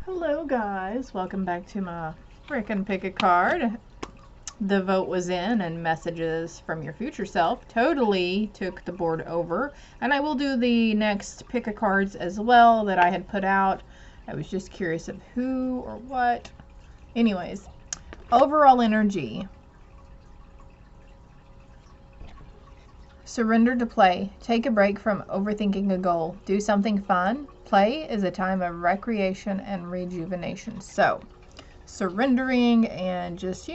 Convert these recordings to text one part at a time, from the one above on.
Hello guys, welcome back to my frickin' pick a card. The vote was in and messages from your future self totally took the board over, and I will do the next pick a cards as well that I had put out. I was just curious of who or what. Anyways, overall energy. Surrender to play. Take a break from overthinking a goal. Do something fun. Play is a time of recreation and rejuvenation. So, surrendering and just,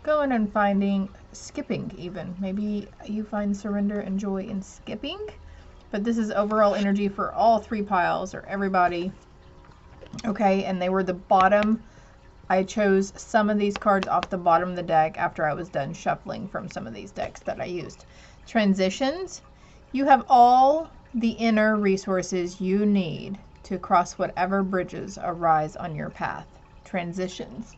going and finding, skipping even. Maybe you find surrender and joy in skipping. But this is overall energy for all three piles or everybody. Okay, and they were the bottom. I chose some of these cards off the bottom of the deck after I was done shuffling from some of these decks that I used. Transitions. You have all the inner resources you need to cross whatever bridges arise on your path. Transitions.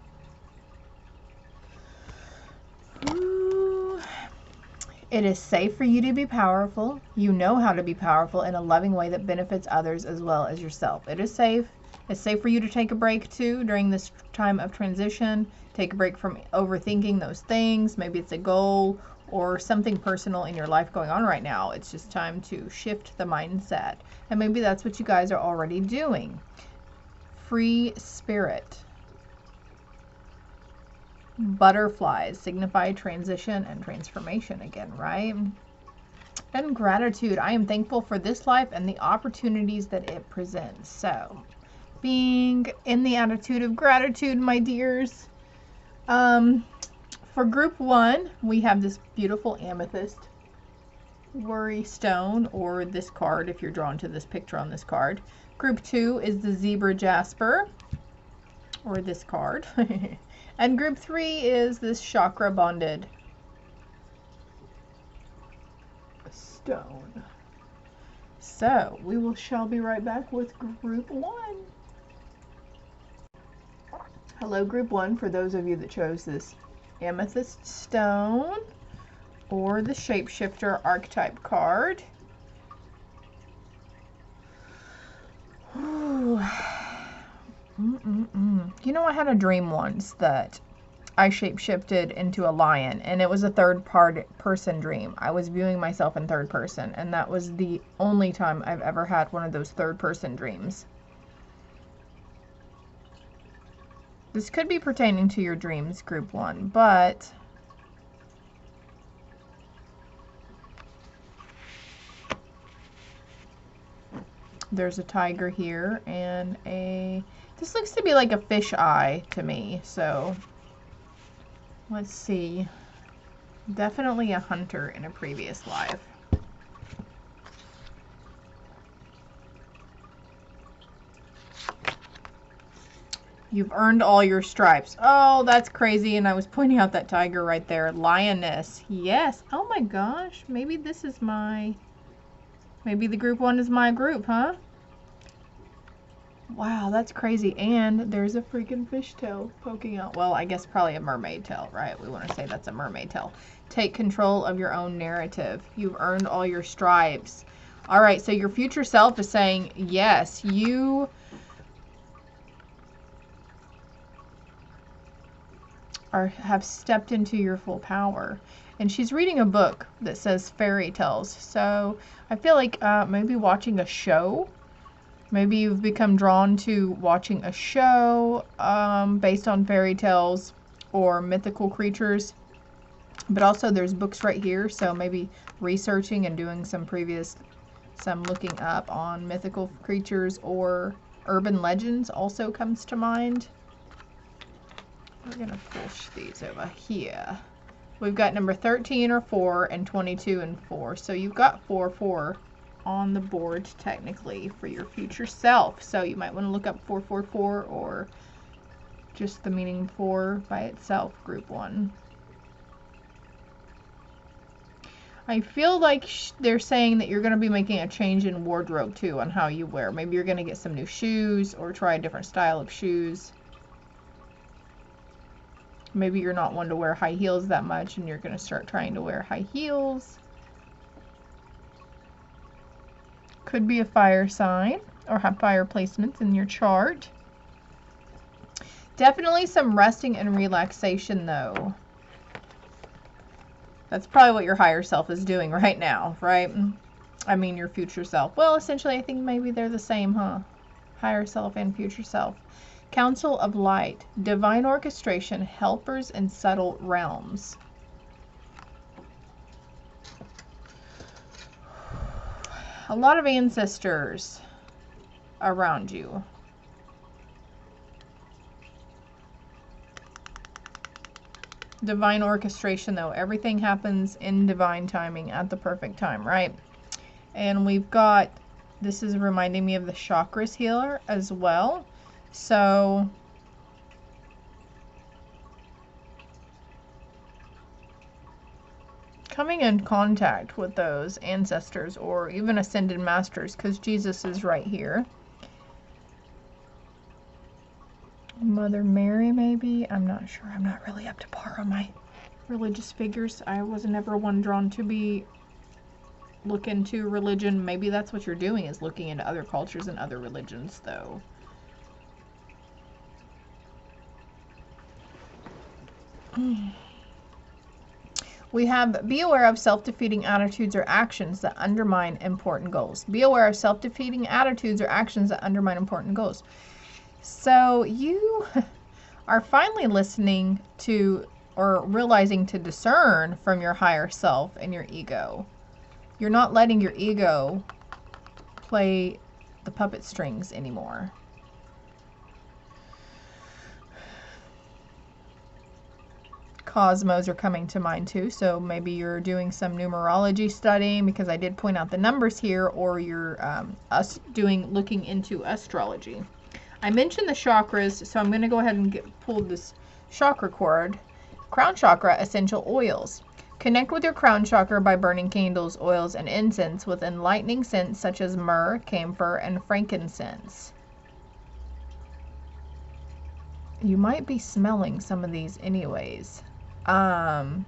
Ooh. It is safe for you to be powerful. You know how to be powerful in a loving way that benefits others as well as yourself. It is safe. It's safe for you to take a break too during this time of transition. Take a break from overthinking those things. Maybe it's a goal or something personal in your life going on right now. It's just time to shift the mindset. And maybe that's what you guys are already doing. Free spirit. Butterflies signify transition and transformation again, right? And gratitude. I am thankful for this life and the opportunities that it presents. So, being in the attitude of gratitude, my dears. For group one, we have this beautiful amethyst worry stone, or this card if you're drawn to this picture on this card. Group two is the zebra jasper, or this card. And group three is this chakra bonded stone. So shall be right back with group one. Hello, group one, for those of you that chose this amethyst stone or the shapeshifter archetype card. Ooh. You know, I had a dream once that I shapeshifted into a lion, and it was a third-person dream. I was viewing myself in third person, and that was the only time I've ever had one of those third-person dreams. This could be pertaining to your dreams, group one, but there's a tiger here and this looks to be like a fish eye to me. So let's see. Definitely a hunter in a previous life. You've earned all your stripes. Oh, that's crazy. And I was pointing out that tiger right there. Lioness. Yes. Oh my gosh. Maybe this is maybe the group one is my group, huh? Wow, that's crazy. And there's a freaking fishtail poking out. Well, I guess probably a mermaid tail, right? We want to say that's a mermaid tail. Take control of your own narrative. You've earned all your stripes. All right, so your future self is saying, yes, you have stepped into your full power. And she's reading a book that says fairy tales. So I feel like maybe watching a show. Maybe you've become drawn to watching a show based on fairy tales or mythical creatures. But also there's books right here. So maybe researching and doing some looking up on mythical creatures or urban legends also comes to mind. We're going to push these over here. We've got number 13 or 4 and 22 and 4. So you've got 4 on the board technically for your future self. So you might want to look up 444 or just the meaning 4 by itself, group 1. I feel like they're saying that you're going to be making a change in wardrobe too on how you wear. Maybe you're going to get some new shoes or try a different style of shoes. Maybe you're not one to wear high heels that much and you're going to start trying to wear high heels. Could be a fire sign or have fire placements in your chart. Definitely some resting and relaxation, though. That's probably what your higher self is doing right now, right? I mean, your future self. Well, essentially, I think maybe they're the same, huh? Higher self and future self. Council of Light. Divine orchestration. Helpers in subtle realms. A lot of ancestors around you. Divine orchestration, though. Everything happens in divine timing at the perfect time, right? And we've got, this is reminding me of the chakras healer as well. So coming in contact with those ancestors or even ascended masters, because Jesus is right here. Mother Mary, maybe? I'm not sure. I'm not really up to par on my religious figures. I was never one drawn to look into religion. Maybe that's what you're doing, is looking into other cultures and other religions, though. We have, be aware of self-defeating attitudes or actions that undermine important goals. Be aware of self-defeating attitudes or actions that undermine important goals. So you are finally listening to, or realizing to discern from your higher self and your ego. You're not letting your ego play the puppet strings anymore. Cosmos are coming to mind too, so maybe you're doing some numerology studying, because I did point out the numbers here, or you're looking into astrology. I mentioned the chakras, so I'm going to go ahead and pull this chakra cord. Crown chakra essential oils. Connect with your crown chakra by burning candles, oils, and incense with enlightening scents such as myrrh, camphor, and frankincense. You might be smelling some of these anyways. Your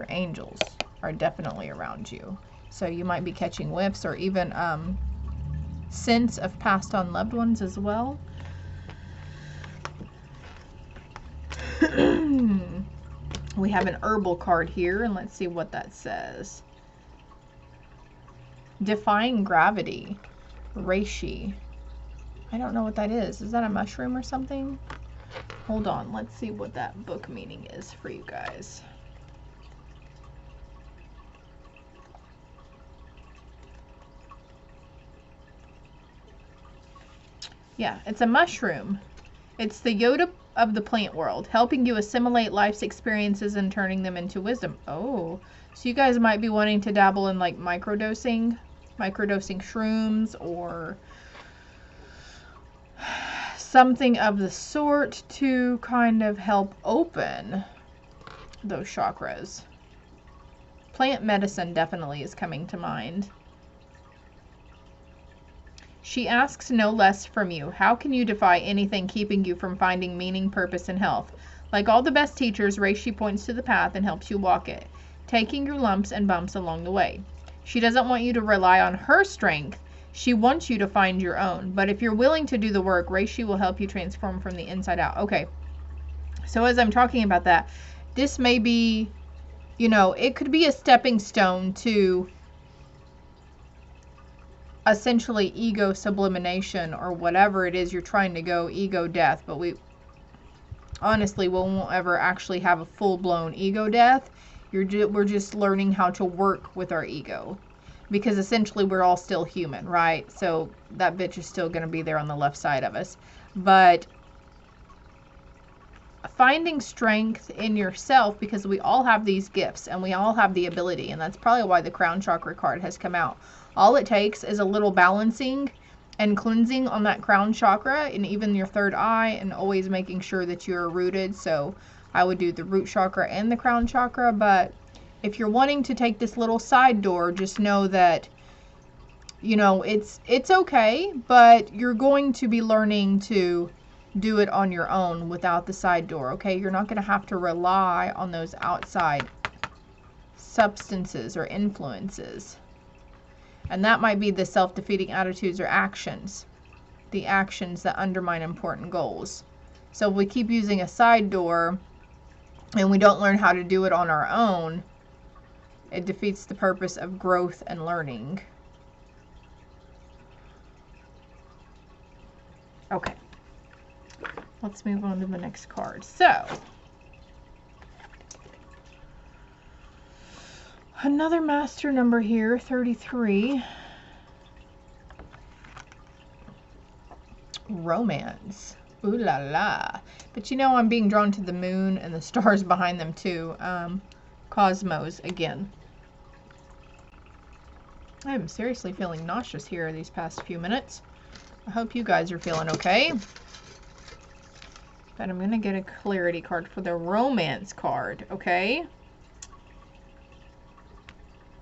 angels are definitely around you. So you might be catching whiffs, or even scents of passed on loved ones as well. We have an herbal card here, and let's see what that says. Defying gravity. Reishi. I don't know what that is. Is that a mushroom or something? Hold on. Let's see what that book meaning is for you guys. Yeah, it's a mushroom. It's the Yoda of the plant world, helping you assimilate life's experiences and turning them into wisdom. Oh, so you guys might be wanting to dabble in like microdosing shrooms or something of the sort to kind of help open those chakras. Plant medicine definitely is coming to mind. She asks no less from you. How can you defy anything keeping you from finding meaning, purpose, and health? Like all the best teachers, Reishi points to the path and helps you walk it, taking your lumps and bumps along the way. She doesn't want you to rely on her strength. She wants you to find your own. But if you're willing to do the work, Reishi will help you transform from the inside out. Okay. So as I'm talking about that, this may be, you know, it could be a stepping stone to essentially ego sublimation, or whatever it is you're trying to go, ego death. But we honestly won't ever actually have a full-blown ego death. We're just learning how to work with our ego, because essentially we're all still human, right? So that bitch is still going to be there on the left side of us. But finding strength in yourself, because we all have these gifts and we all have the ability, and that's probably why the crown chakra card has come out. All it takes is a little balancing and cleansing on that crown chakra, and even your third eye, and always making sure that you're rooted. So I would do the root chakra and the crown chakra. But if you're wanting to take this little side door, just know that, you know, it's okay, but you're going to be learning to do it on your own without the side door, okay? You're not going to have to rely on those outside substances or influences. And that might be the self-defeating attitudes or actions. the actions that undermine important goals. So if we keep using a side door and we don't learn how to do it on our own, it defeats the purpose of growth and learning. Okay, let's move on to the next card. So, another master number here, 33. Romance. Ooh la la. But you know, I'm being drawn to the moon and the stars behind them too. Cosmos again. I'm seriously feeling nauseous here these past few minutes. I hope you guys are feeling okay. But I'm going to get a clarity card for the romance card, okay?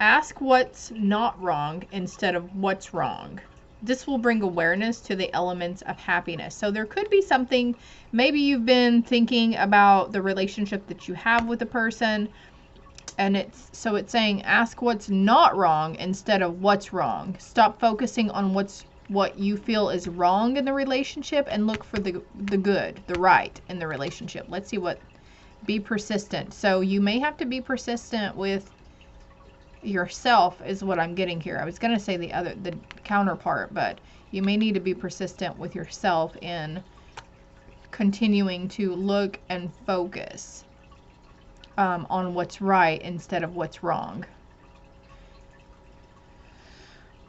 Ask what's not wrong instead of what's wrong. This will bring awareness to the elements of happiness. So there could be something, maybe you've been thinking about the relationship that you have with a person, and it's saying ask what's not wrong instead of what's wrong. Stop focusing on what you feel is wrong in the relationship and look for the good, the right in the relationship. Let's see what, be persistent. So you may have to be persistent with yourself is what I'm getting here. I was going to say the counterpart, but you may need to be persistent with yourself in continuing to look and focus on what's right instead of what's wrong.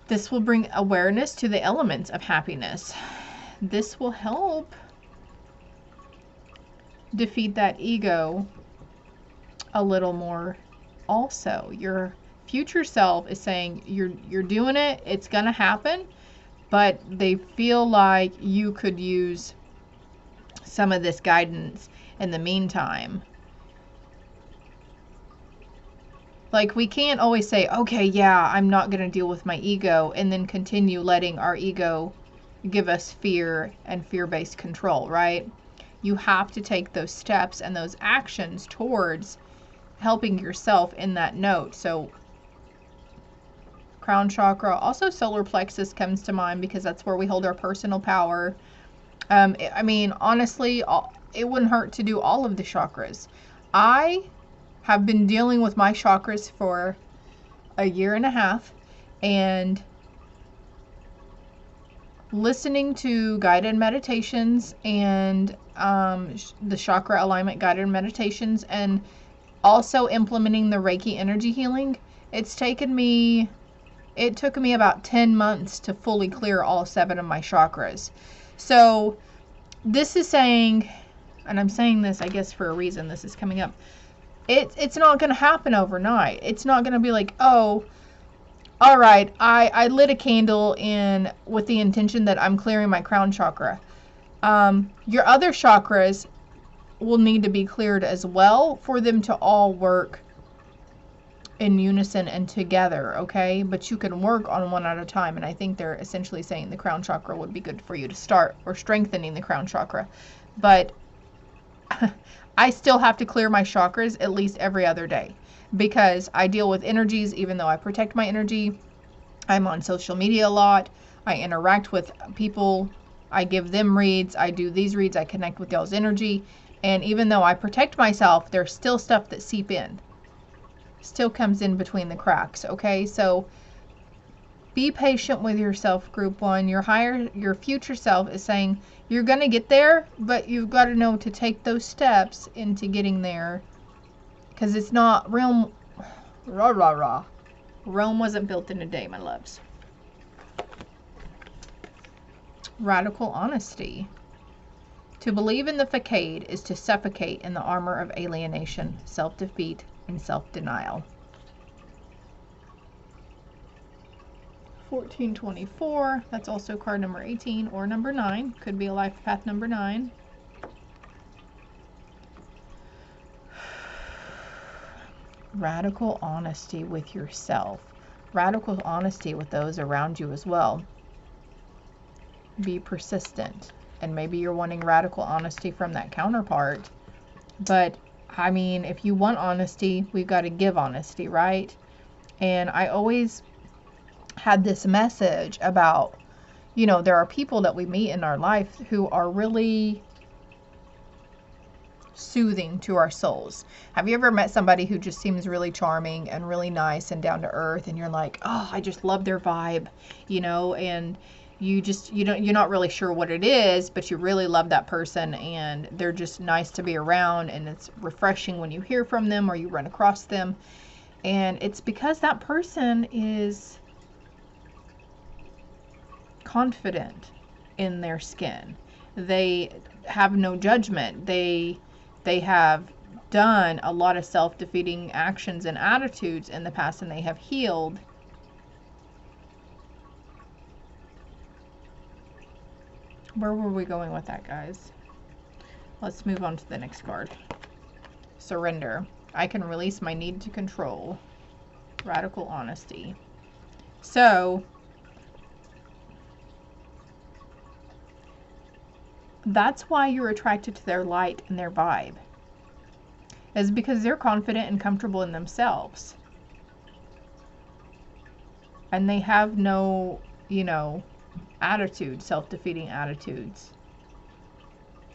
This will bring awareness to the elements of happiness. This will help defeat that ego a little more also. Your future self is saying you're doing it, it's gonna happen, but they feel like you could use some of this guidance in the meantime. Like, we can't always say, okay, yeah, I'm not going to deal with my ego, and then continue letting our ego give us fear and fear-based control, right? You have to take those steps and those actions towards helping yourself in that note. So, crown chakra, also solar plexus comes to mind because that's where we hold our personal power. I mean, honestly, it wouldn't hurt to do all of the chakras. I have been dealing with my chakras for a year and a half, and listening to guided meditations and the chakra alignment guided meditations, and also implementing the Reiki energy healing. It took me about 10 months to fully clear all 7 of my chakras. So this is saying, and I'm saying this, I guess, for a reason, this is coming up. It's not going to happen overnight. It's not going to be like, oh, all right, I lit a candle with the intention that I'm clearing my crown chakra. Your other chakras will need to be cleared as well for them to all work in unison and together, okay? But you can work on one at a time, and I think they're essentially saying the crown chakra would be good for you to start, or strengthening the crown chakra. But I still have to clear my chakras at least every other day, because I deal with energies. Even though I protect my energy, I'm on social media a lot, I interact with people, I give them reads, I do these reads, I connect with y'all's energy, and even though I protect myself, there's still stuff that seep in, still comes in between the cracks, okay? So be patient with yourself, group 1. Your future self is saying you're going to get there, but you've got to know to take those steps into getting there, because it's not Rome. Rome wasn't built in a day, my loves. Radical honesty. To believe in the facade is to suffocate in the armor of alienation, self-defeat, and self-denial. 1424, that's also card number 18 or number 9. Could be a life path number 9. Radical honesty with yourself. Radical honesty with those around you as well. Be persistent. And maybe you're wanting radical honesty from that counterpart. But, I mean, if you want honesty, we've got to give honesty, right? And I always had this message about, you know, there are people that we meet in our life who are really soothing to our souls. Have you ever met somebody who just seems really charming and really nice and down to earth, and you're like, oh, I just love their vibe, you know, and you're not really sure what it is, but you really love that person, and they're just nice to be around, and it's refreshing when you hear from them or you run across them. And it's because that person is confident in their skin. They have no judgment. They have done a lot of self-defeating actions and attitudes in the past, and they have healed. Where were we going with that, guys? Let's move on to the next card. Surrender. I can release my need to control. Radical honesty. So, that's why you're attracted to their light and their vibe. Is because they're confident and comfortable in themselves. And they have no, you know, attitude, self-defeating attitudes.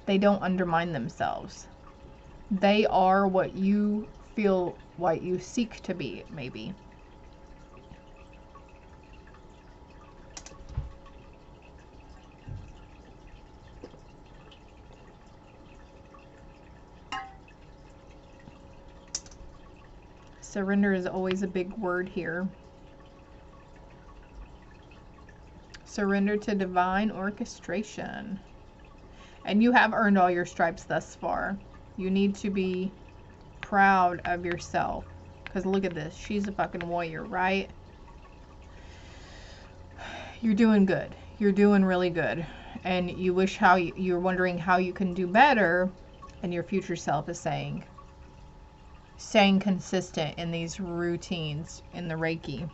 They don't undermine themselves. They are what you feel, what you seek to be, maybe. Surrender is always a big word here. Surrender to divine orchestration. And you have earned all your stripes thus far. You need to be proud of yourself. Because look at this. She's a fucking warrior, right? You're doing good. You're doing really good. And you wish how you're wondering how you can do better. And your future self is saying, staying consistent in these routines in the Reiki.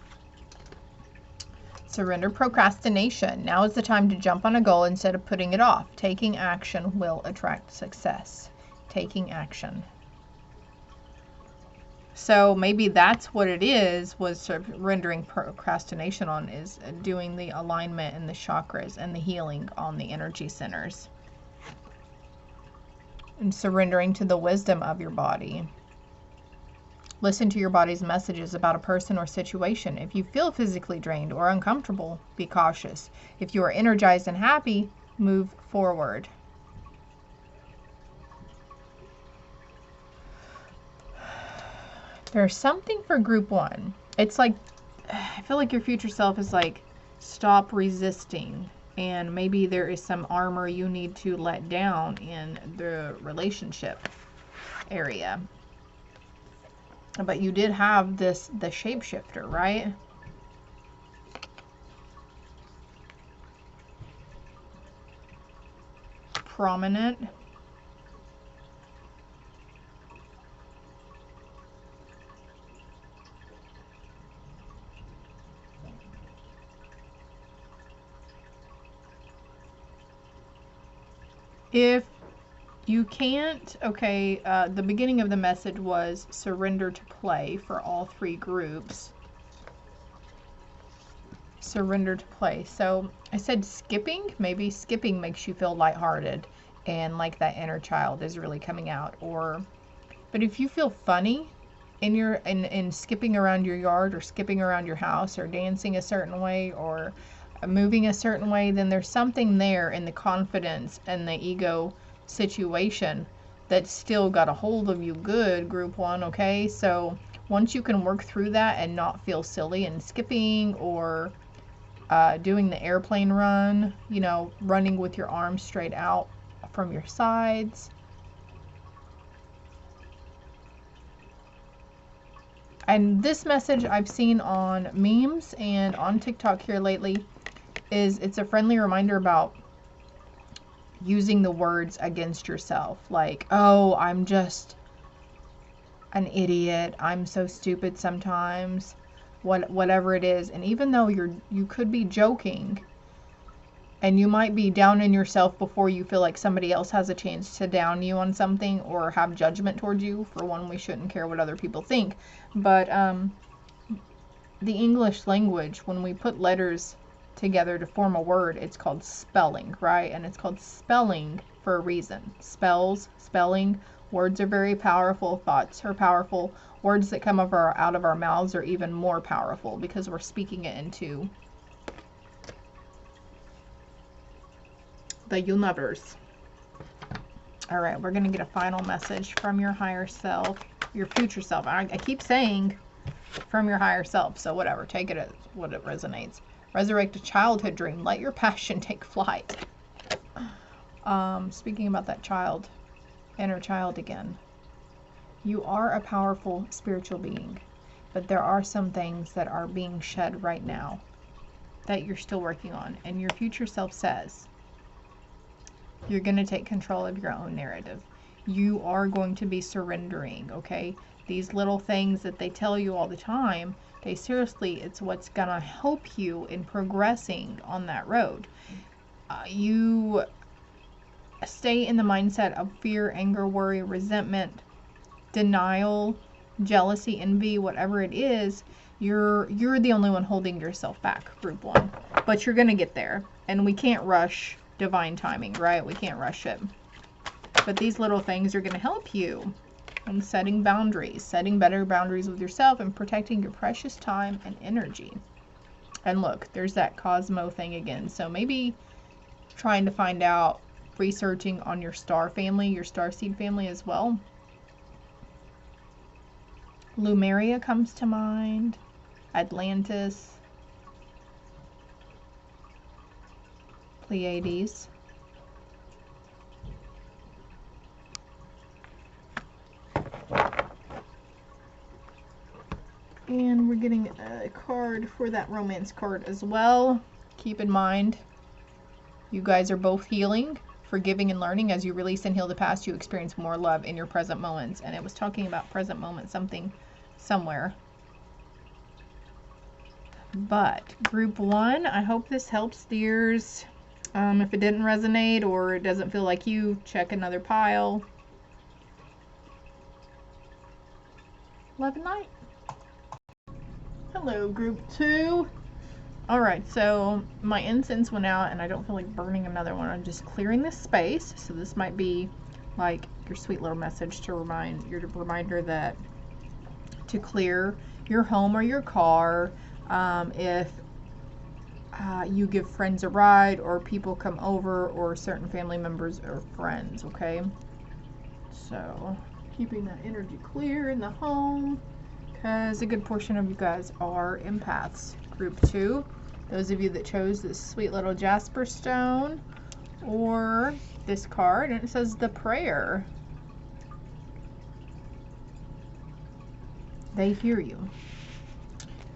Surrender procrastination. Now is the time to jump on a goal instead of putting it off. Taking action will attract success. Taking action. So maybe that's what it is, was surrendering procrastination on, is doing the alignment in the chakras and the healing on the energy centers. And surrendering to the wisdom of your body. Listen to your body's messages about a person or situation. If you feel physically drained or uncomfortable, be cautious. If you are energized and happy, move forward. There's something for group 1. It's like, I feel like your future self is like, stop resisting. And maybe there is some armor you need to let down in the relationship area. But you did have the shapeshifter, right? Prominent. If you can't, okay, the beginning of the message was surrender to play for all 3 groups. Surrender to play. So I said skipping. Maybe skipping makes you feel lighthearted and like that inner child is really coming out. But if you feel funny in skipping around your yard or skipping around your house or dancing a certain way or moving a certain way, then there's something there in the confidence and the ego situation that still got a hold of you good, group 1, okay? So once you can work through that and not feel silly and skipping or doing the airplane run, you know, running with your arms straight out from your sides. And this message I've seen on memes and on TikTok here lately is it's a friendly reminder about using the words against yourself, like, oh, I'm just an idiot, I'm so stupid sometimes, whatever it is. And even though you could be joking and you might be down in yourself before you feel like somebody else has a chance to down you on something or have judgment towards you. For one, we shouldn't care what other people think, but the English language, when we put letters together to form a word, it's called spelling, right? And it's called spelling for a reason. Spells, spelling, words are very powerful, thoughts are powerful, words that come out of our mouths are even more powerful because we're speaking it into the universe. All right, we're going to get a final message from your higher self, your future self. I keep saying from your higher self, so whatever, take it as what it resonates. Resurrect a childhood dream. Let your passion take flight. Speaking about that child, inner child again. You are a powerful spiritual being, but there are some things that are being shed right now that you're still working on. And your future self says, you're going to take control of your own narrative. You are going to be surrendering, okay? These little things that they tell you all the time, seriously, it's what's going to help you in progressing on that road. You stay in the mindset of fear, anger, worry, resentment, denial, jealousy, envy, whatever it is. You're the only one holding yourself back, group 1. But you're going to get there. And we can't rush divine timing, right? We can't rush it. But these little things are going to help you in setting boundaries, setting better boundaries with yourself, and protecting your precious time and energy. And look, there's that Cosmo thing again. So maybe trying to find out, researching on your star family, your starseed family as well. Lumeria comes to mind. Atlantis. Pleiades. And we're getting a card for that romance card as well. Keep in mind, you guys are both healing, forgiving, and learning. As you release and heal the past, you experience more love in your present moments. And it was talking about present moments, something somewhere. But group 1, I hope this helps, dears. If it didn't resonate or it doesn't feel like you, check another pile. Love and light. Hello, group 2. Alright, so my incense went out and I don't feel like burning another one. I'm just clearing this space. So this might be like your sweet little message to remind your reminder that to clear your home or your car. If you give friends a ride or people come over or certain family members or friends, okay? So keeping that energy clear in the home, because a good portion of you guys are empaths. Group 2, those of you that chose this sweet little Jasper stone or this card, and it says the prayer. They hear you.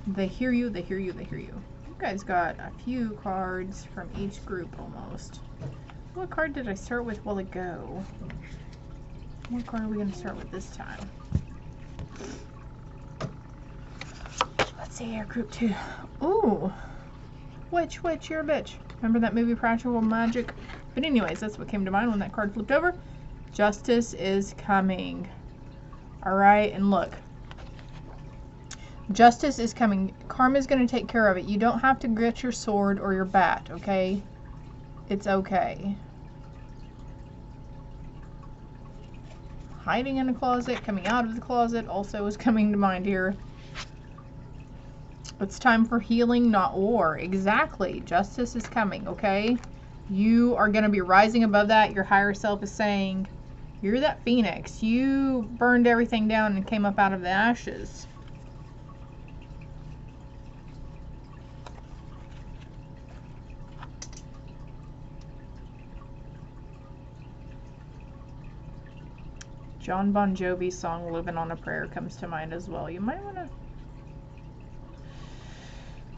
They hear you, they hear you, they hear you. You guys got a few cards from each group almost. What card did I start with a while ago? What card are we going to start with this time? Let's see here, group 2. Ooh. Witch, you're a bitch. Remember that movie Practical Magic? But anyways, that's what came to mind when that card flipped over. Justice is coming. Alright, and look. Justice is coming. Karma is going to take care of it. You don't have to get your sword or your bat, okay? It's okay. Hiding in a closet, coming out of the closet also is coming to mind here. It's time for healing, not war. Exactly. Justice is coming, okay? You are going to be rising above that. Your higher self is saying, you're that phoenix. You burned everything down and came up out of the ashes. John Bon Jovi's song Living on a Prayer comes to mind as well. You might want to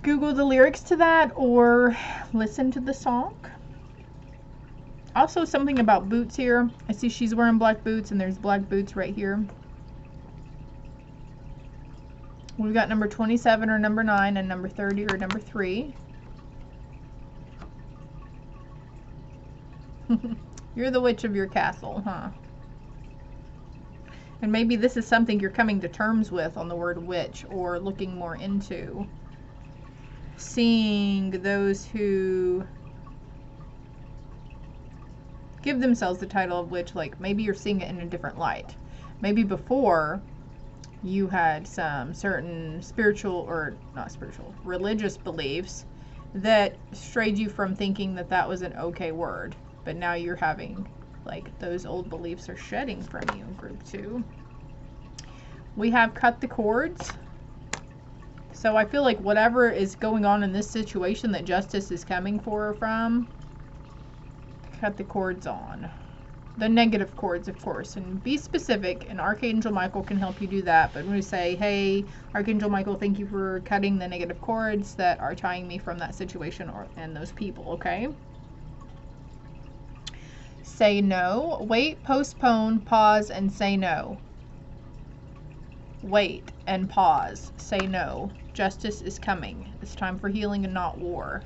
Google the lyrics to that or listen to the song. Also something about boots here. I see she's wearing black boots and there's black boots right here. We've got number 27 or number 9 and number 30 or number 3. You're the witch of your castle, huh? And maybe this is something you're coming to terms with on the word witch or looking more into. seeing those who give themselves the title of witch, like maybe you're seeing it in a different light. Maybe before you had some certain spiritual, or not spiritual, religious beliefs that strayed you from thinking that that was an okay word. But now you're having, like, those old beliefs are shedding from you, group 2. We have cut the cords. So I feel like whatever is going on in this situation that justice is coming for or from, cut the cords on. The negative cords, of course, and be specific, and Archangel Michael can help you do that. But when we say, hey, Archangel Michael, thank you for cutting the negative cords that are tying me from that situation and those people, okay? Say no. Wait, postpone, pause, and say no. Wait and pause. Say no. Justice is coming. It's time for healing and not war.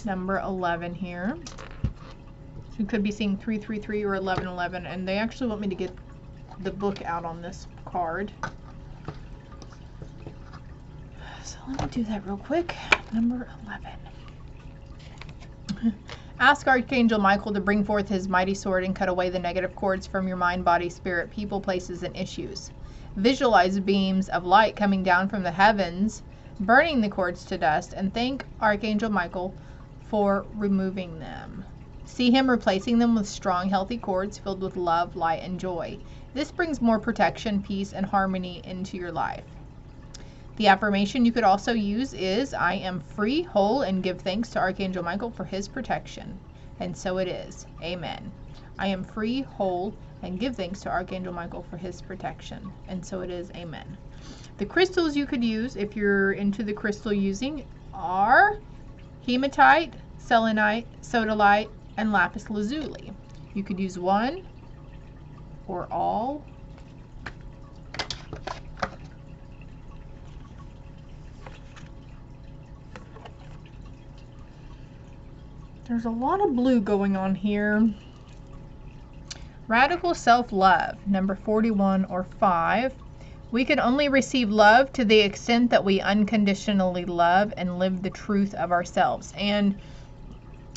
Number 11 here. So you could be seeing 333 or 1111, and they actually want me to get the book out on this card. So let me do that real quick. Number 11. Ask Archangel Michael to bring forth his mighty sword and cut away the negative cords from your mind, body, spirit, people, places, and issues. Visualize beams of light coming down from the heavens, burning the cords to dust, and thank Archangel Michael for removing them. See him replacing them with strong, healthy cords filled with love, light, and joy. This brings more protection, peace, and harmony into your life. The affirmation you could also use is, I am free, whole, and give thanks to Archangel Michael for his protection. And so it is. Amen. I am free, whole, and give thanks to Archangel Michael for his protection. And so it is. Amen. The crystals you could use, if you're into the crystal using, are hematite, selenite, sodalite, and lapis lazuli. You could use one or all. There's a lot of blue going on here. Radical self-love, number 41 or 5. We can only receive love to the extent that we unconditionally love and live the truth of ourselves. And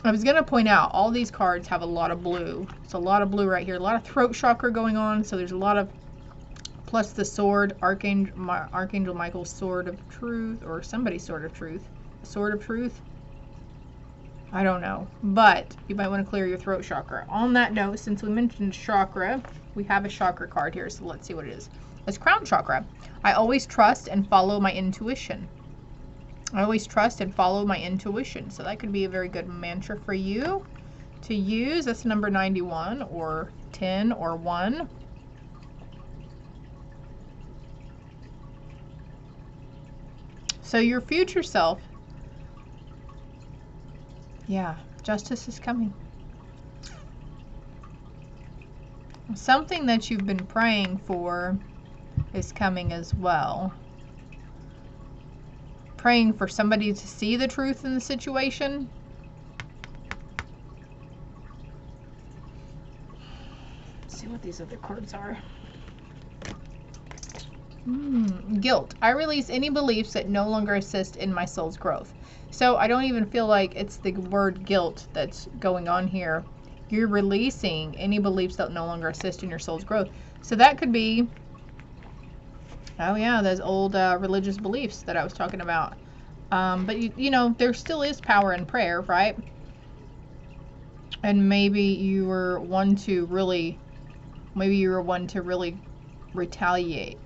I was going to point out, all these cards have a lot of blue. It's a lot of blue right here. A lot of throat chakra going on. So there's a lot of, plus the sword, Archangel Michael's sword of truth, or somebody's sword of truth. Sword of truth? I don't know. But you might want to clear your throat chakra. On that note, since we mentioned chakra, we have a chakra card here. So let's see what it is. It's crown chakra. I always trust and follow my intuition. I always trust and follow my intuition. So that could be a very good mantra for you to use. That's number 91 or 10 or 1. So your future self, yeah, justice is coming. Something that you've been praying for is coming as well. Praying for somebody to see the truth in the situation. Let's see what these other cards are. Guilt. I release any beliefs that no longer assist in my soul's growth. So I don't even feel like it's the word guilt that's going on here. You're releasing any beliefs that no longer assist in your soul's growth. So that could be, oh yeah, those old religious beliefs that I was talking about. But you know, there still is power in prayer, right? And maybe you were one to really, retaliate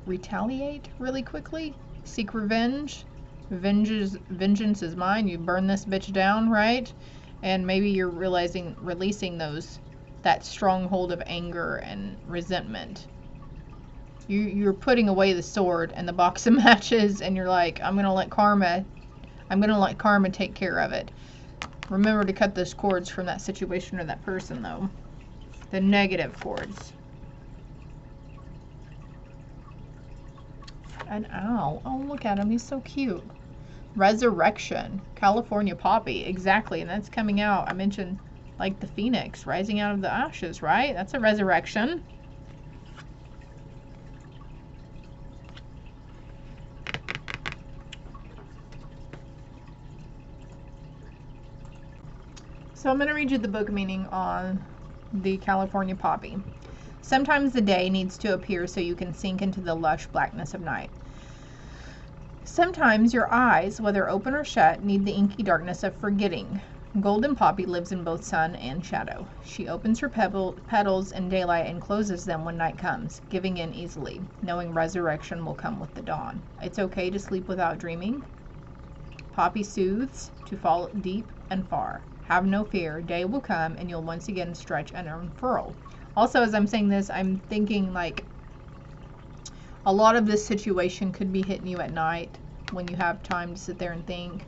really quickly, seek revenge. Vengeance is mine. You burn this bitch down, right? And maybe you're releasing that stronghold of anger and resentment. You're putting away the sword and the box of matches, and you're like, I'm gonna let karma take care of it. Remember to cut those cords from that situation or that person, though. The negative cords. An owl. Oh, look at him. He's so cute. Resurrection. California poppy. Exactly. And that's coming out. I mentioned like the phoenix rising out of the ashes, right? That's a resurrection. So I'm going to read you the book meaning on the California poppy. Sometimes the day needs to appear so you can sink into the lush blackness of night. Sometimes your eyes, whether open or shut, need the inky darkness of forgetting. Golden poppy lives in both sun and shadow. She opens her petals in daylight and closes them when night comes, giving in easily, knowing resurrection will come with the dawn. It's okay to sleep without dreaming. Poppy soothes to fall deep and far. Have no fear, day will come and you'll once again stretch and unfurl. Also, as I'm saying this, I'm thinking like a lot of this situation could be hitting you at night when you have time to sit there and think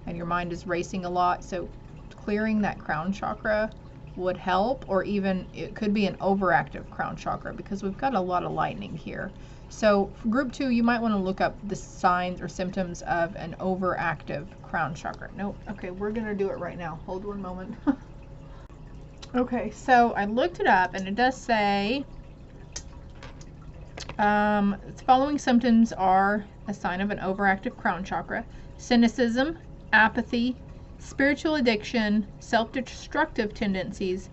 and your mind is racing a lot. So clearing that crown chakra would help, or even it could be an overactive crown chakra because we've got a lot of lightning here. So for group 2, you might want to look up the signs or symptoms of an overactive crown chakra. Nope. Okay, we're going to do it right now. Hold one moment. Okay, so I looked it up and it does say the following symptoms are a sign of an overactive crown chakra: cynicism, apathy, spiritual addiction, self-destructive tendencies,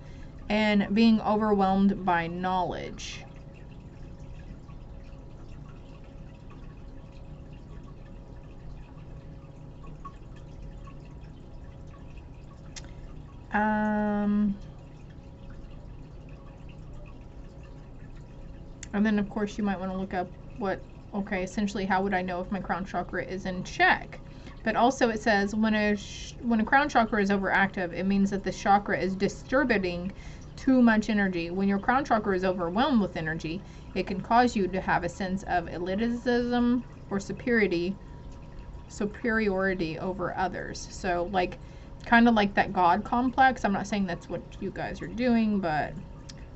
and being overwhelmed by knowledge. And then of course you might want to look up essentially how would I know if my crown chakra is in check? But also it says when a crown chakra is overactive, it means that the chakra is distributing too much energy. When your crown chakra is overwhelmed with energy, it can cause you to have a sense of elitism or superiority over others. So like kind of like that God complex. I'm not saying that's what you guys are doing, but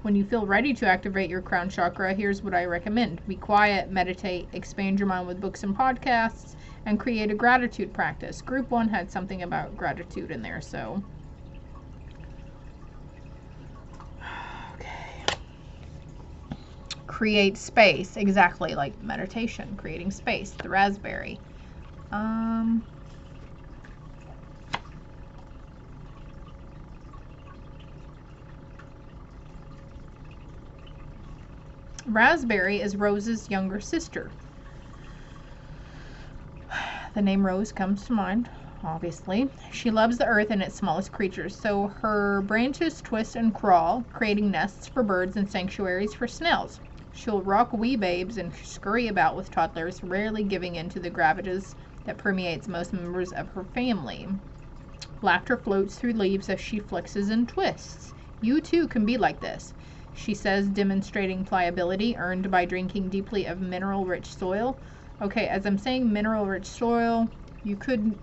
when you feel ready to activate your crown chakra, here's what I recommend. Be quiet, meditate, expand your mind with books and podcasts, and create a gratitude practice. Group 1 had something about gratitude in there, so. Okay. Create space, exactly, like meditation, creating space, the raspberry. Raspberry is Rose's younger sister. The name Rose comes to mind, obviously. She loves the earth and its smallest creatures, so her branches twist and crawl, creating nests for birds and sanctuaries for snails. She'll rock wee babes and scurry about with toddlers, rarely giving in to the gravitas that permeates most members of her family. Laughter floats through leaves as she flexes and twists. You too can be like this, she says, demonstrating pliability earned by drinking deeply of mineral-rich soil. Okay, as I'm saying mineral-rich soil, you could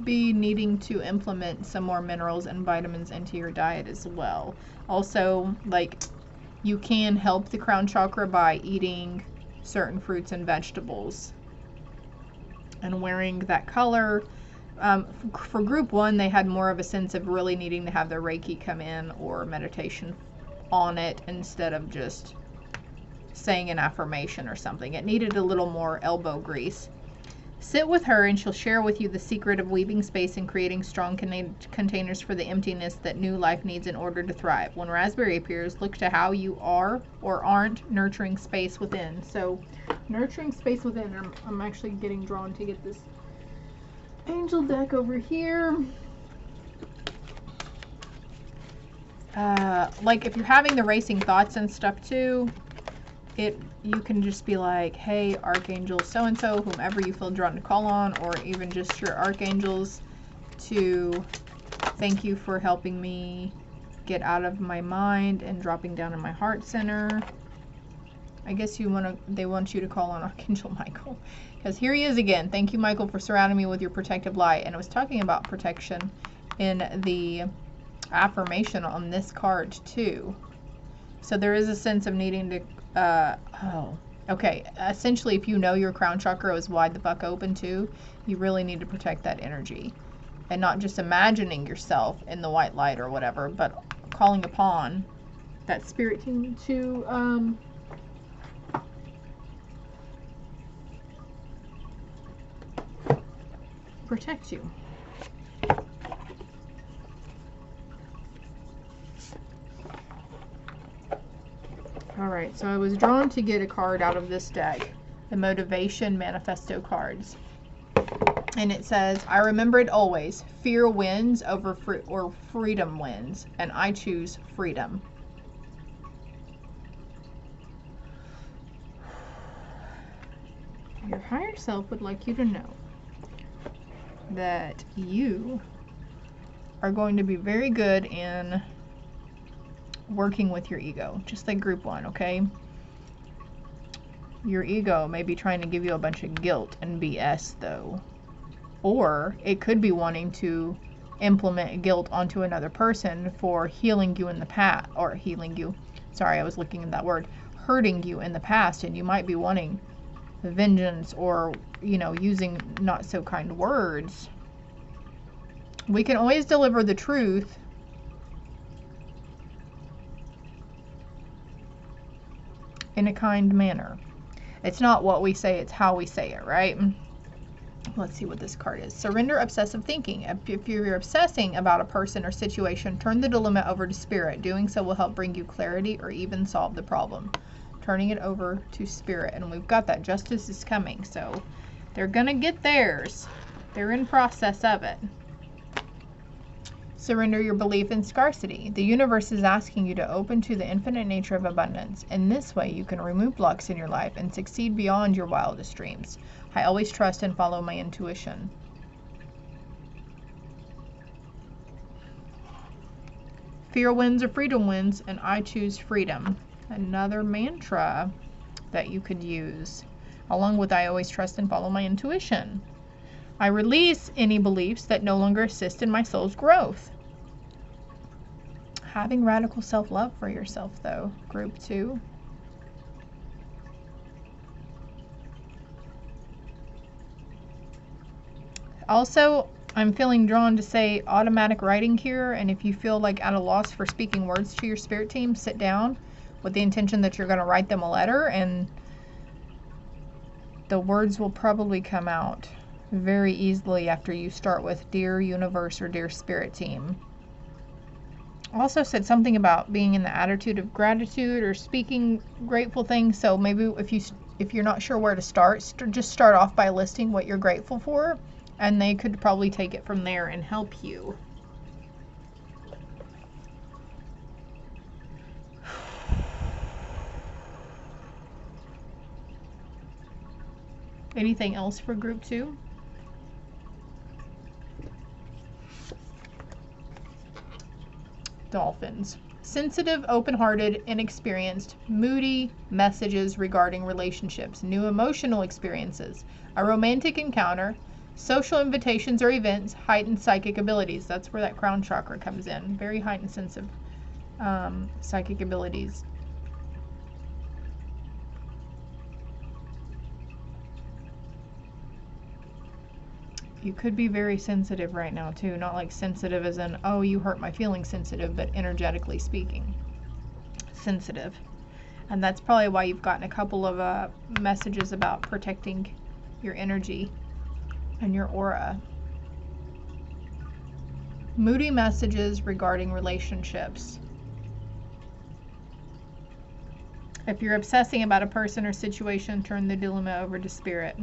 be needing to implement some more minerals and vitamins into your diet as well. Also, like, you can help the crown chakra by eating certain fruits and vegetables and wearing that color. For group 1, they had more of a sense of really needing to have their Reiki come in or meditation on it instead of just saying an affirmation or something. It needed a little more elbow grease. Sit with her and she'll share with you the secret of weaving space and creating strong containers for the emptiness that new life needs in order to thrive. When raspberry appears, look to how you are or aren't nurturing space within. So nurturing space within, I'm actually getting drawn to get this angel deck over here. Like if you're having the racing thoughts and stuff too, you can just be like, hey, Archangel so-and-so, whomever you feel drawn to call on, or even just your archangels, to thank you for helping me get out of my mind and dropping down in my heart center. I guess they want you to call on Archangel Michael, because here he is again. Thank you, Michael, for surrounding me with your protective light. And I was talking about protection in the affirmation on this card too. So there is a sense of needing to essentially, if you know your crown chakra is wide the fuck open too, you really need to protect that energy and not just imagining yourself in the white light or whatever, but calling upon that spirit team to protect you. Alright, so I was drawn to get a card out of this deck, the Motivation Manifesto cards. And it says, I remember it always. Fear wins over freedom wins, and I choose freedom. Your higher self would like you to know that you are going to be very good in working with your ego, just like group 1, okay? Your ego may be trying to give you a bunch of guilt and BS though. Or it could be wanting to implement guilt onto another person for healing you in the past, or healing you, sorry, I was looking at that word, hurting you in the past, and you might be wanting vengeance or, you know, using not so kind words. We can always deliver the truth in a kind manner. It's not what we say, it's how we say it, right? Let's see what this card is. Surrender obsessive thinking. If you're obsessing about a person or situation, turn the dilemma over to spirit. Doing so will help bring you clarity or even solve the problem. Turning it over to spirit. And we've got that. Justice is coming. So they're going to get theirs. They're in process of it. Surrender your belief in scarcity. The universe is asking you to open to the infinite nature of abundance. In this way, you can remove blocks in your life and succeed beyond your wildest dreams. I always trust and follow my intuition. Fear wins or freedom wins, and I choose freedom. Another mantra that you could use, along with I always trust and follow my intuition. I release any beliefs that no longer assist in my soul's growth. Having radical self-love for yourself, though, group 2. Also, I'm feeling drawn to say automatic writing here, and if you feel like at a loss for speaking words to your spirit team, sit down with the intention that you're going to write them a letter, and the words will probably come out very easily after you start with Dear Universe or Dear Spirit Team. Also said something about being in the attitude of gratitude or speaking grateful things. So maybe if you're not sure where to start, just start off by listing what you're grateful for, and they could probably take it from there and help you. Anything else for group 2? Dolphins. Sensitive, open-hearted, inexperienced, moody messages regarding relationships, new emotional experiences, a romantic encounter, social invitations or events, heightened psychic abilities. That's where that crown chakra comes in. Very heightened sense of psychic abilities. You could be very sensitive right now too. Not like sensitive as in, oh, you hurt my feelings sensitive, but energetically speaking, sensitive. And that's probably why you've gotten a couple of messages about protecting your energy and your aura. Moody messages regarding relationships. If you're obsessing about a person or situation, turn the dilemma over to spirit.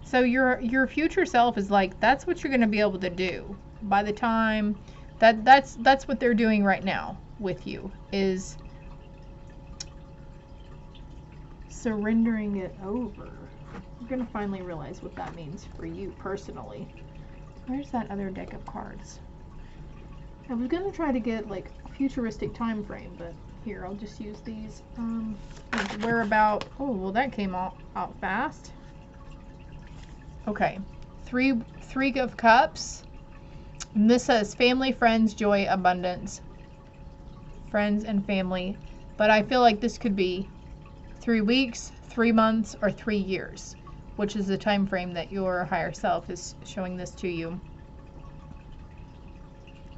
So your future self is like, that's what you're going to be able to do by the time that's what they're doing right now with you, is surrendering it over. You're going to finally realize what that means for you personally. Where's that other deck of cards? I was going to try to get like a futuristic time frame, but here, I'll just use these. Where about, oh, well, that came out fast. Okay, three of cups. And this says family, friends, joy, abundance. Friends and family. But I feel like this could be 3 weeks, 3 months, or 3 years, which is the time frame that your higher self is showing this to you.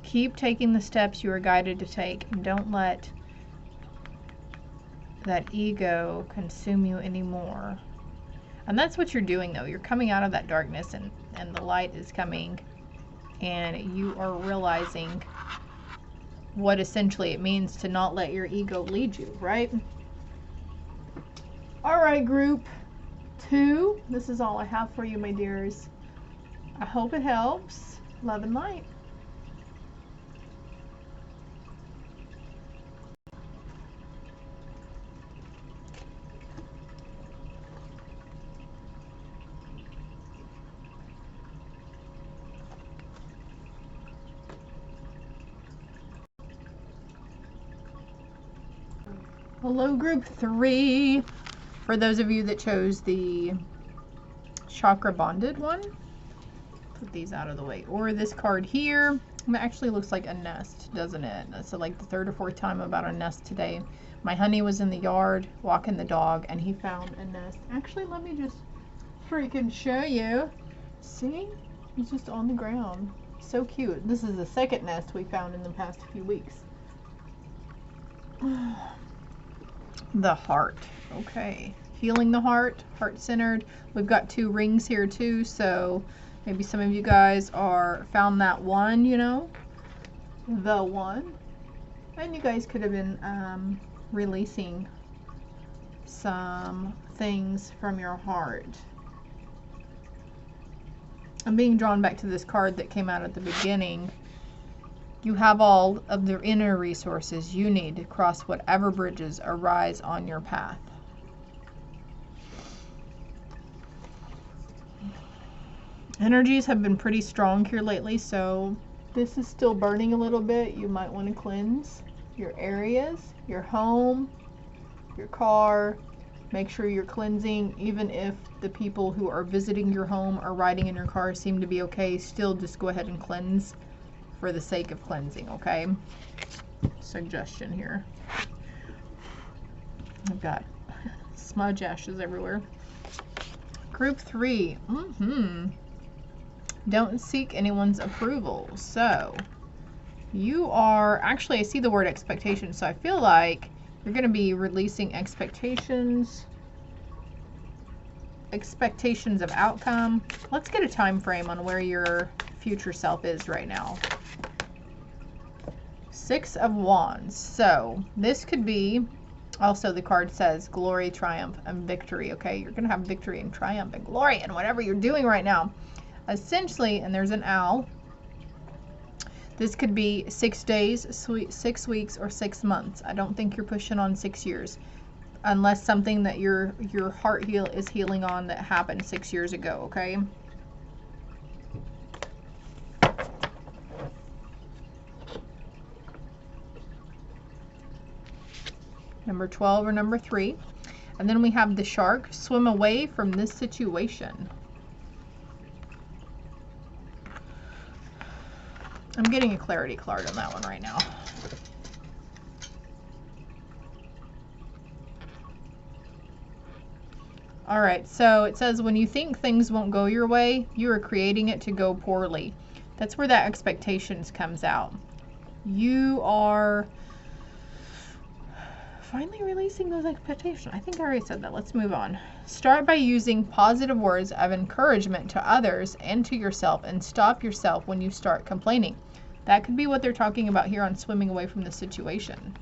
Keep taking the steps you are guided to take, and don't let that ego consume you anymore. And that's what you're doing, though. You're coming out of that darkness, and the light is coming, and you are realizing what essentially it means to not let your ego lead you, right? All right, group 2. This is all I have for you, my dears. I hope it helps. Love and light. Hello, group 3. For those of you that chose the chakra bonded one, put these out of the way. Or this card here. It actually looks like a nest, doesn't it? That's like the 3rd or 4th time about a nest today. My honey was in the yard walking the dog and he found a nest. Actually, let me just freaking show you. See? He's just on the ground. So cute. This is the 2nd nest we found in the past few weeks. The heart. Okay. Healing the heart. Heart-centered. We've got 2 rings here too, so maybe some of you guys are found that one, you know, the one. And you guys could have been releasing some things from your heart. I'm being drawn back to this card that came out at the beginning. You have all of the inner resources you need to cross whatever bridges arise on your path. Energies have been pretty strong here lately, so this is still burning a little bit. You might want to cleanse your areas, your home, your car. Make sure you're cleansing, even if the people who are visiting your home or riding in your car seem to be okay. Still just go ahead and cleanse for the sake of cleansing, okay? Suggestion here. I've got smudge ashes everywhere. Group 3. Don't seek anyone's approval. So you are, actually I see the word expectation, so I feel like you're going to be releasing expectations of outcome. Let's get a time frame on where your future self is right now. 6 of Wands. So this could be, also the card says glory, triumph, and victory. Okay, you're going to have victory and triumph and glory in whatever you're doing right now. Essentially, and there's an owl, this could be 6 days, 6 weeks, or 6 months. I don't think you're pushing on 6 years, unless something that your heart is healing on that happened 6 years ago, okay? Number 12 or number 3. And then we have the shark. Swim away from this situation. I'm getting a clarity card on that one right now. All right, so it says when you think things won't go your way, you are creating it to go poorly. That's where that expectations comes out. You are finally releasing those expectations. I think I already said that. Let's move on. Start by using positive words of encouragement to others and to yourself, and stop yourself when you start complaining. That could be what they're talking about here on swimming away from the situation.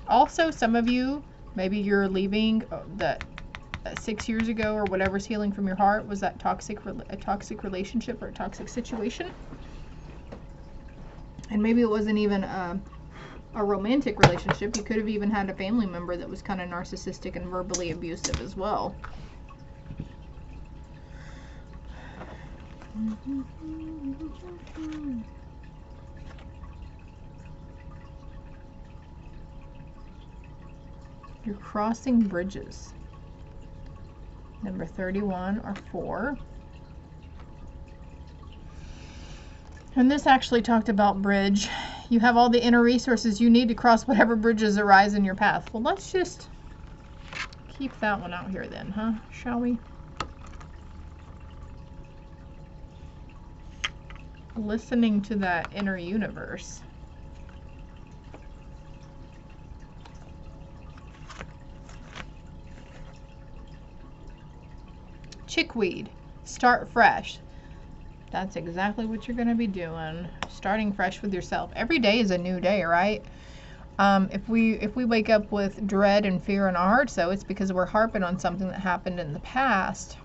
Also, some of you, maybe you're leaving that 6 years ago or whatever's healing from your heart was that a toxic relationship or a toxic situation. And maybe it wasn't even a romantic relationship. You could have even had a family member that was kind of narcissistic and verbally abusive as well. You're crossing bridges. Number 31 or 4. And this actually talked about bridge. You have all the inner resources you need to cross whatever bridges arise in your path. Well, let's just keep that one out here then, huh? Shall we? Listening to that inner universe. Chickweed. Start fresh. That's exactly what you're going to be doing. Starting fresh with yourself. Every day is a new day, right? If we wake up with dread and fear in our hearts, though, it's because we're harping on something that happened in the past.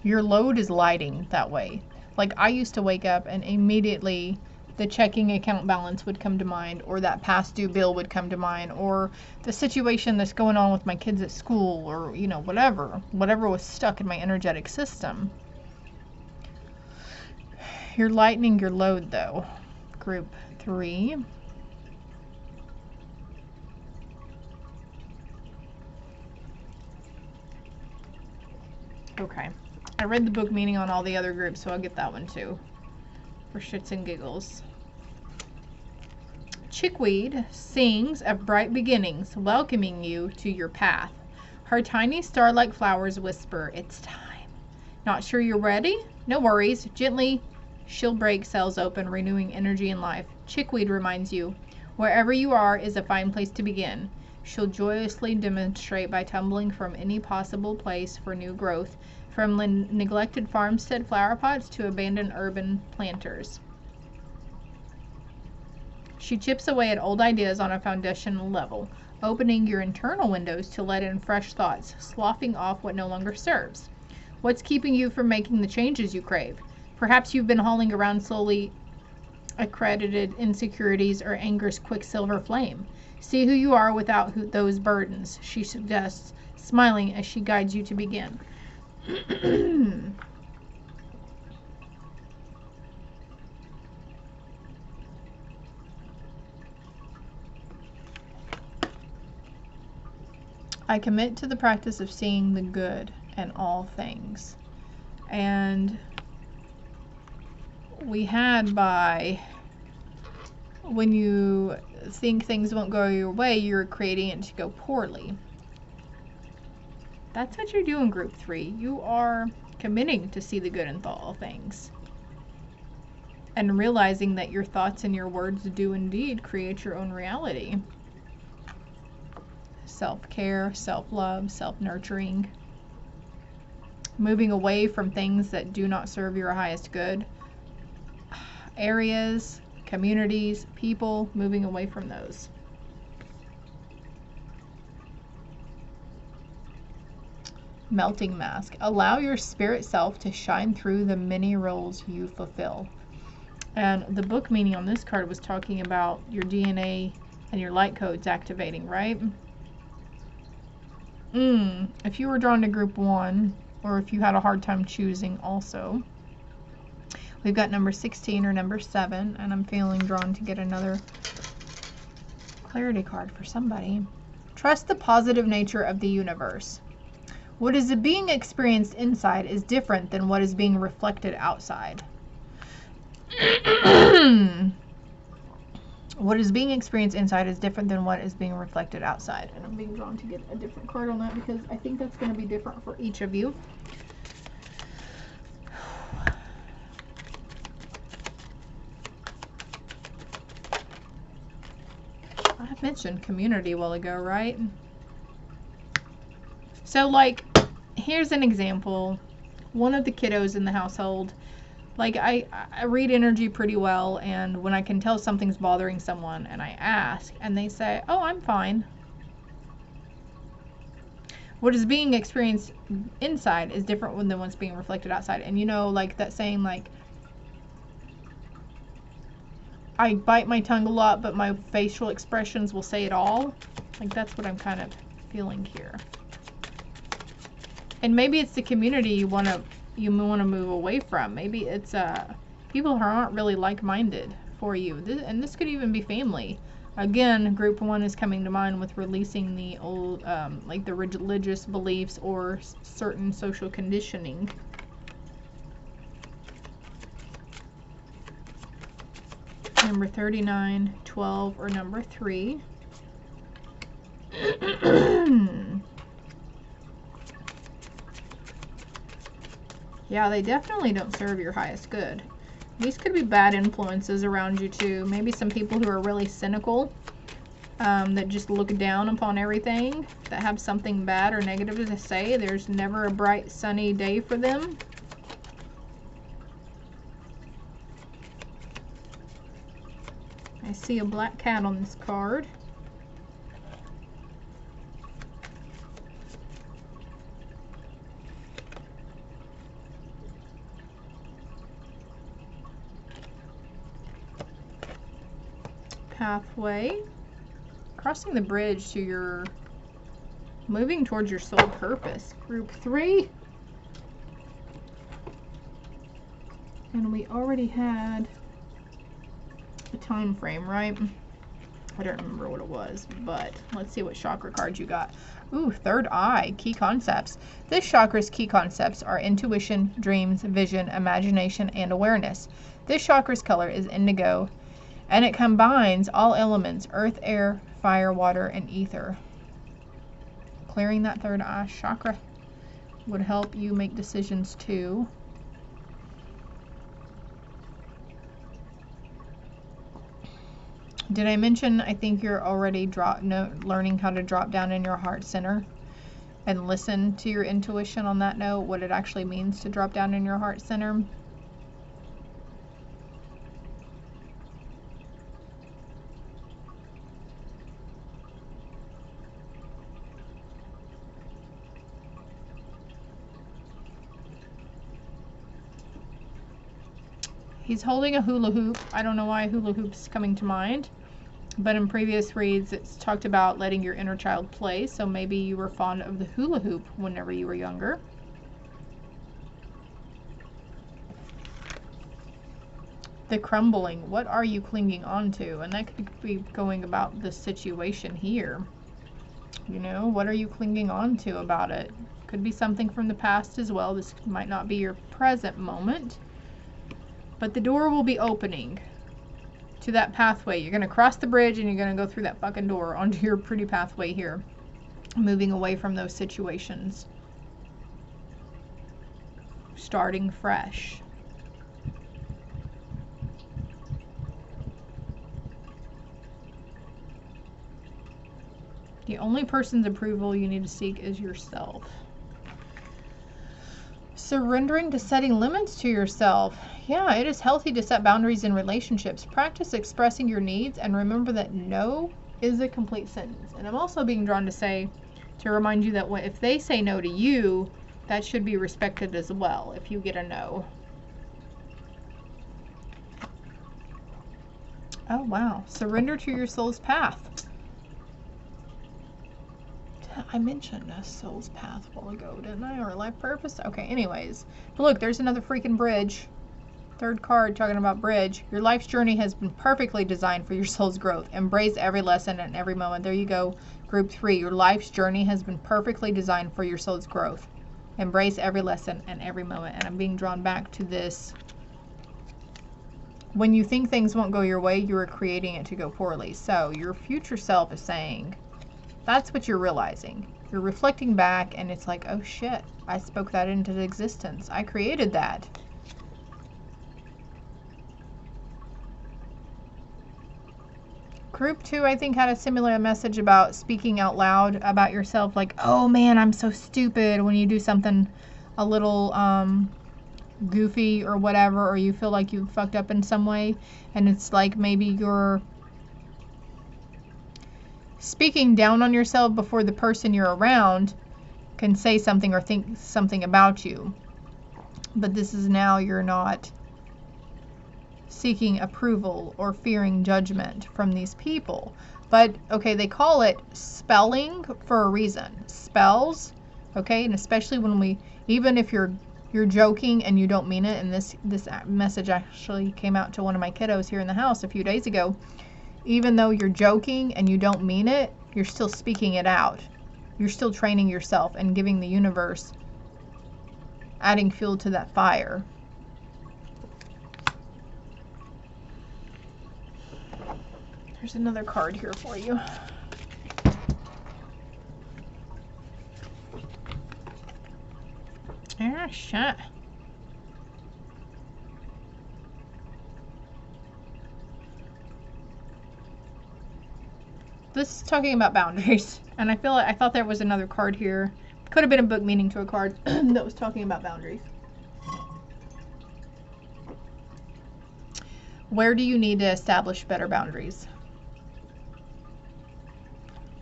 Your load is lighting that way. Like, I used to wake up and immediately the checking account balance would come to mind, or that past due bill would come to mind, or the situation that's going on with my kids at school, or, you know, whatever was stuck in my energetic system. You're lightening your load, though. Group 3. Okay. I read the book meaning on all the other groups, so I'll get that one too, for shits and giggles. Chickweed sings of bright beginnings, welcoming you to your path. Her tiny star-like flowers whisper, "It's time." Not sure you're ready? No worries. Gently, she'll break cells open, renewing energy and life. Chickweed reminds you, wherever you are is a fine place to begin. She'll joyously demonstrate by tumbling from any possible place for new growth, from neglected farmstead flower pots to abandoned urban planters. She chips away at old ideas on a foundational level, opening your internal windows to let in fresh thoughts, sloughing off what no longer serves. What's keeping you from making the changes you crave? Perhaps you've been hauling around slowly accredited insecurities or anger's quicksilver flame. See who you are without those burdens, she suggests, smiling as she guides you to begin. I commit to the practice of seeing the good in all things. And we had by, when you think things won't go your way, you're creating it to go poorly. That's what you're doing, Group 3. You are committing to see the good in all things. And realizing that your thoughts and your words do indeed create your own reality. Self-care, self-love, self-nurturing. Moving away from things that do not serve your highest good. Areas, communities, people, moving away from those. Melting mask. Allow your spirit self to shine through the many roles you fulfill. And the book meaning on this card was talking about your DNA and your light codes activating, right? If you were drawn to Group 1, or if you had a hard time choosing also, we've got number 16 or number 7, and I'm feeling drawn to get another clarity card for somebody. Trust the positive nature of the universe. What is being experienced inside is different than what is being reflected outside. What is being experienced inside is different than what is being reflected outside. And I'm being drawn to get a different card on that because I think that's going to be different for each of you. I mentioned community a while ago, right? So, like, here's an example. One of the kiddos in the household, like, I read energy pretty well, and when I can tell something's bothering someone and I ask and they say, "Oh, I'm fine." What is being experienced inside is different than what's being reflected outside. And you know, like that saying, like, I bite my tongue a lot, but my facial expressions will say it all. Like, that's what I'm kind of feeling here. And maybe it's the community you want to move away from. Maybe it's people who aren't really like-minded for you. And this could even be family. Again, Group 1 is coming to mind with releasing the old, like the religious beliefs or certain social conditioning. Number 39, 12, or number 3. Yeah, they definitely don't serve your highest good. These could be bad influences around you too. Maybe some people who are really cynical, that just look down upon everything, that have something bad or negative to say. There's never a bright, sunny day for them. I see a black cat on this card. Pathway. Crossing the bridge to your... moving towards your soul purpose. Group 3. And we already had a time frame, right? I don't remember what it was, but let's see what chakra card you got. Ooh, third eye, key concepts. This chakra's key concepts are intuition, dreams, vision, imagination, and awareness. This chakra's color is indigo, and it combines all elements, earth, air, fire, water, and ether. Clearing that third eye chakra would help you make decisions too. Did I mention I think you're already learning how to drop down in your heart center and listen to your intuition on that note, what it actually means to drop down in your heart center? He's holding a hula hoop. I don't know why hula hoop's coming to mind, but in previous reads it's talked about letting your inner child play, so maybe you were fond of the hula hoop whenever you were younger. The crumbling. What are you clinging on to? And that could be going about this situation here. You know, what are you clinging on to about it? Could be something from the past as well. This might not be your present moment. But the door will be opening to that pathway. You're going to cross the bridge and you're going to go through that fucking door onto your pretty pathway here. Moving away from those situations. Starting fresh. The only person's approval you need to seek is yourself. Surrendering to setting limits to yourself. Yeah, it is healthy to set boundaries in relationships. Practice expressing your needs and remember that no is a complete sentence. And I'm also being drawn to say, to remind you that if they say no to you, that should be respected as well if you get a no. Oh, wow. Surrender to your soul's path. I mentioned a soul's path a while ago, didn't I? Or life purpose? Okay, anyways. But look, there's another freaking bridge. Third card talking about bridge. Your life's journey has been perfectly designed for your soul's growth. Embrace every lesson and every moment. There you go. Group 3. Your life's journey has been perfectly designed for your soul's growth. Embrace every lesson and every moment. And I'm being drawn back to this. When you think things won't go your way, you are creating it to go poorly. So your future self is saying, that's what you're realizing. You're reflecting back and it's like, oh shit, I spoke that into existence. I created that. Group 2, I think, had a similar message about speaking out loud about yourself. Like, oh man, I'm so stupid, when you do something a little goofy or whatever, or you feel like you fucked up in some way. And it's like maybe you're speaking down on yourself before the person you're around can say something or think something about you. But this is now you're not seeking approval or fearing judgment from these people. But okay, they call it spelling for a reason. Spells, okay, and especially when we, even if you're joking and you don't mean it, and this message actually came out to one of my kiddos here in the house a few days ago. Even though you're joking and you don't mean it, you're still speaking it out. You're still training yourself and giving the universe, adding fuel to that fire. There's another card here for you. Ah, shit. This is talking about boundaries, and I feel like I thought there was another card here. Could have been a book meaning to a card that was talking about boundaries. Where do you need to establish better boundaries?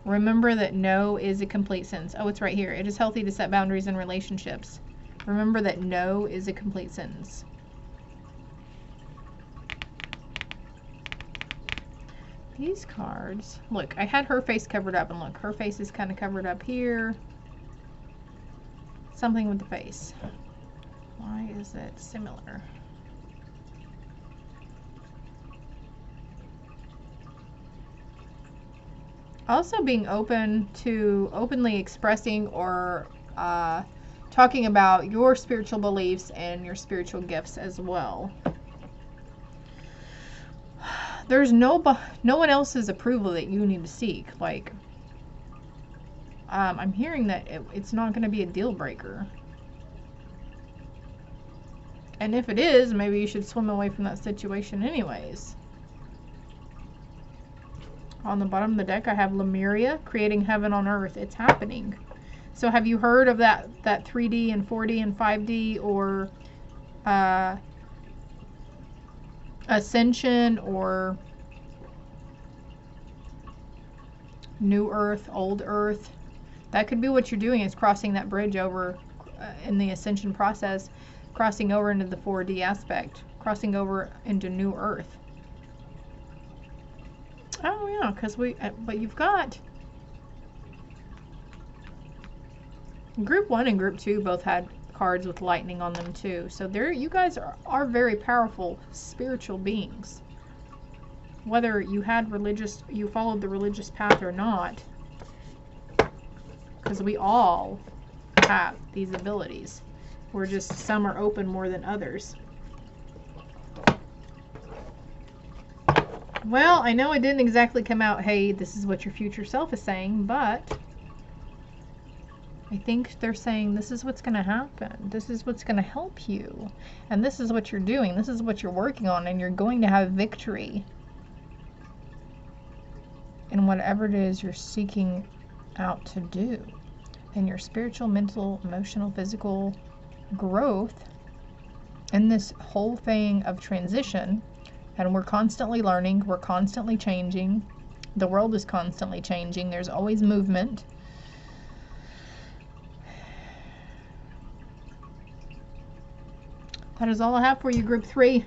Remember that no is a complete sentence. Oh, it's right here. It is healthy to set boundaries in relationships. Remember that no is a complete sentence. These cards, look, I had her face covered up, and look, her face is kind of covered up here. Something with the face. Why is it similar? Also being open to openly expressing or talking about your spiritual beliefs and your spiritual gifts as well. There's no one else's approval that you need to seek. Like, I'm hearing that it's not going to be a deal breaker. And if it is, maybe you should swim away from that situation anyways. On the bottom of the deck, I have Lemuria, creating heaven on earth. It's happening. So have you heard of that 3D and 4D and 5D, or Ascension, or New Earth, Old Earth? That could be what you're doing, is crossing that bridge over in the Ascension process, crossing over into the 4D aspect, crossing over into New Earth. Oh yeah, because but you've got Group 1 and Group 2 both had cards with lightning on them too. So you guys are very powerful spiritual beings. Whether you followed the religious path or not, because we all have these abilities. We're just, some are open more than others. Well, I know it didn't exactly come out, hey, this is what your future self is saying, but I think they're saying this is what's going to happen. This is what's going to help you. And this is what you're doing. This is what you're working on, and you're going to have victory in whatever it is you're seeking out to do. And your spiritual, mental, emotional, physical growth in this whole thing of transition. And we're constantly learning. We're constantly changing. The world is constantly changing. There's always movement. That is all I have for you, Group 3.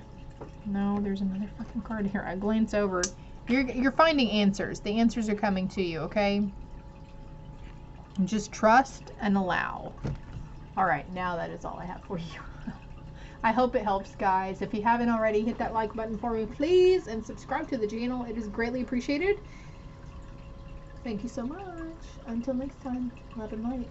No, there's another fucking card here. I glance over. You're finding answers. The answers are coming to you, okay? Just trust and allow. All right, now that is all I have for you. I hope it helps, guys. If you haven't already, hit that like button for me, please, and subscribe to the channel. It is greatly appreciated. Thank you so much. Until next time, love and light.